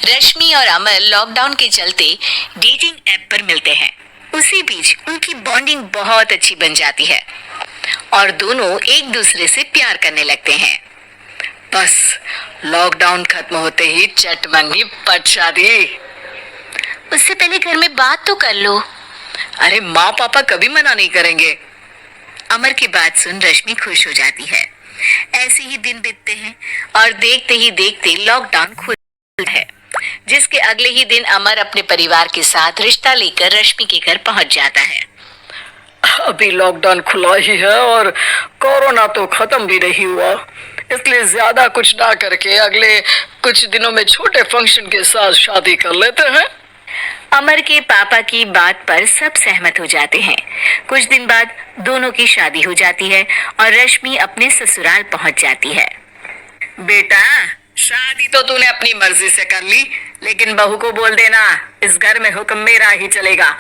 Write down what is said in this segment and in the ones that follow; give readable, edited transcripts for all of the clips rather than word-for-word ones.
रश्मि और अमर लॉकडाउन के चलते डेटिंग ऐप पर मिलते हैं। उसी बीच उनकी बॉन्डिंग बहुत अच्छी बन जाती है और दोनों एक दूसरे से प्यार करने लगते हैं। बस लॉकडाउन खत्म होते ही चट मंगी पट शादी। उससे पहले घर में बात तो कर लो। अरे माँ पापा कभी मना नहीं करेंगे। अमर की बात सुन रश्मि खुश हो जाती है। ऐसे ही दिन बीतते हैं और देखते ही देखते लॉकडाउन खुल है, जिसके अगले ही दिन अमर अपने परिवार के साथ रिश्ता लेकर रश्मि के घर पहुंच जाता है। अभी लॉकडाउन खुला ही है और कोरोना तो खत्म भी नहीं हुआ, इसलिए ज्यादा कुछ ना करके अगले कुछ दिनों में छोटे फंक्शन के साथ शादी कर लेते हैं। अमर के पापा की बात पर सब सहमत हो जाते हैं। कुछ दिन बाद दोनों की शादी हो जाती है और रश्मि अपने ससुराल पहुंच जाती है। बेटा, शादी तो तूने अपनी मर्जी से कर ली, लेकिन बहू को बोल देना इस घर में हुक्म मेरा ही चलेगा,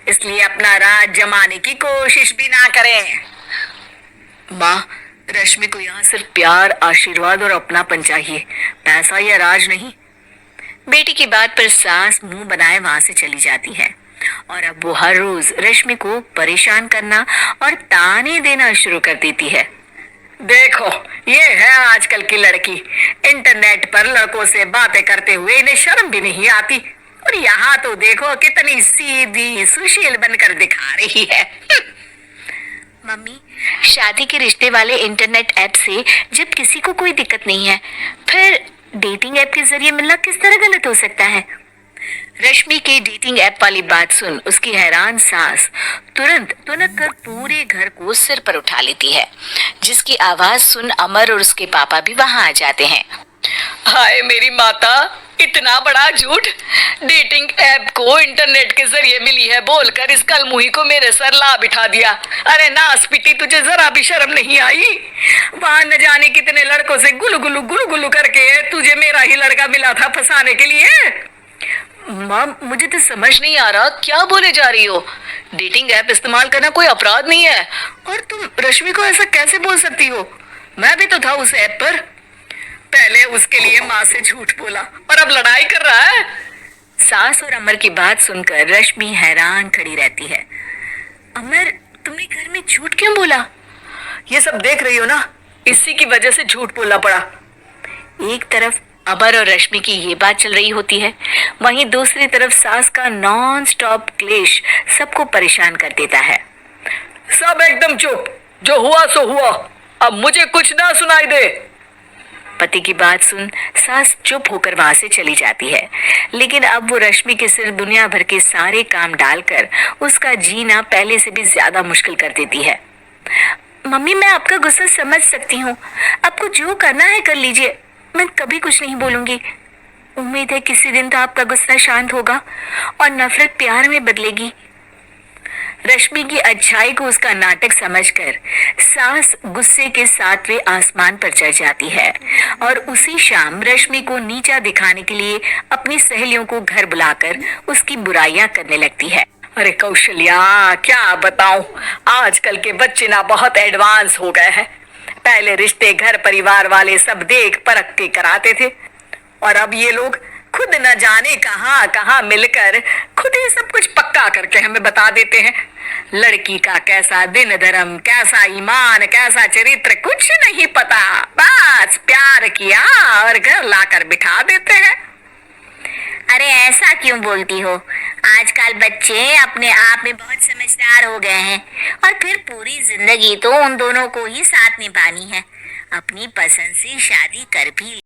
इसलिए अपना राज जमाने की कोशिश भी ना करें। माँ, रश्मि को यहाँ सिर्फ प्यार, आशीर्वाद और अपनापन चाहिए, पैसा या राज नहीं। बेटी की बात पर सास मुंह बनाए वहां से चली जाती है और अब वो हर रोज रश्मि को परेशान करना और ताने देना शुरू कर देती है। देखो, ये है आजकल की लड़की, इंटरनेट पर लड़कों से बातें करते हुए इन्हें शर्म भी नहीं आती, और यहाँ तो देखो कितनी सीधी सुशील बनकर दिखा रही है। मम्मी, शादी के रिश्ते वाले इंटरनेट ऐप से जब किसी को कोई दिक्कत नहीं है, फिर डेटिंग ऐप के जरिए मिलना किस तरह गलत हो सकता है? रश्मि की डेटिंग ऐप वाली बात सुन उसकी हैरान सास तुरंत तुनक कर पूरे घर को सिर पर उठा लेती है, जिसकी आवाज सुन अमर और उसके पापा भी वहां आ जाते हैं। हाय मेरी माता, इतना बड़ा झूठ! डेटिंग ऐप को इंटरनेट के जरिए मिली है बोलकर इस कलमुही को मेरे सर ला बिठा दिया। अरे नासपीटी, तुझे जरा भी शर्म नहीं आई? वहां न जाने कितने लड़कों से गुलू गुलू करके तुझे मेरा ही लड़का मिला था फंसाने के लिए। माँ, मुझे तो समझ नहीं आ रहा क्या बोले जा रही हो। डेटिंग ऐप इस्तेमाल करना कोई अपराध नहीं है, और तुम रश्मि को ऐसा कैसे बोल सकती हो? मैं भी तो था उस ऐप पर। पहले उसके लिए माँ से झूठ बोला और अब लड़ाई कर रहा है। सास और अमर की बात सुनकर रश्मि हैरान खड़ी रहती है। अमर, तुमने घर में झूठ क्यों बोला? ये सब देख रही हो ना, इसी की वजह से झूठ बोलना पड़ा। एक तरफ अमर और रश्मि की ये बात चल रही होती है, वहीं दूसरी तरफ सास का नॉन स्टॉप क्लेश सबको परेशान कर देता है। सब एकदम चुप, जो हुआ सो हुआ, अब मुझे कुछ ना सुनाई दे। पति की बात सुन सास चुप होकर वहां से चली जाती है, लेकिन अब वो रश्मि के सिर दुनिया भर के सारे काम डालकर उसका जीना पहले से भी ज्यादा मुश्किल कर देती है। मम्मी, मैं आपका गुस्सा समझ सकती हूँ, आपको जो करना है कर लीजिए, मैं कभी कुछ नहीं बोलूंगी। उम्मीद है किसी दिन तो आपका गुस्सा शांत होगा और नफरत प्यार में बदलेगी। रश्मि की अच्छाई को उसका नाटक समझकर सास गुस्से के 7वें आसमान पर चढ़ जाती है और उसी शाम रश्मि को नीचा दिखाने के लिए अपनी सहेलियों को घर बुलाकर उसकी बुराइयां करने लगती है। अरे कौशल्या, क्या बताऊं, आजकल के बच्चे ना बहुत एडवांस हो गए हैं। पहले रिश्ते घर परिवार वाले सब देख परख के कराते थे, और अब ये लोग खुद न जाने कहां कहां मिलकर खुद ही सब कुछ पक्का करके हमें बता देते हैं। लड़की का कैसा दिन धर्म, कैसा ईमान, कैसा चरित्र कुछ नहीं पता, बस प्यार किया और घर लाकर बिठा देते हैं। अरे ऐसा क्यों बोलती हो? आजकल बच्चे अपने आप में बहुत समझदार हो गए हैं, और फिर पूरी जिंदगी तो उन दोनों को ही साथ निभानी है। अपनी पसंद से शादी कर भी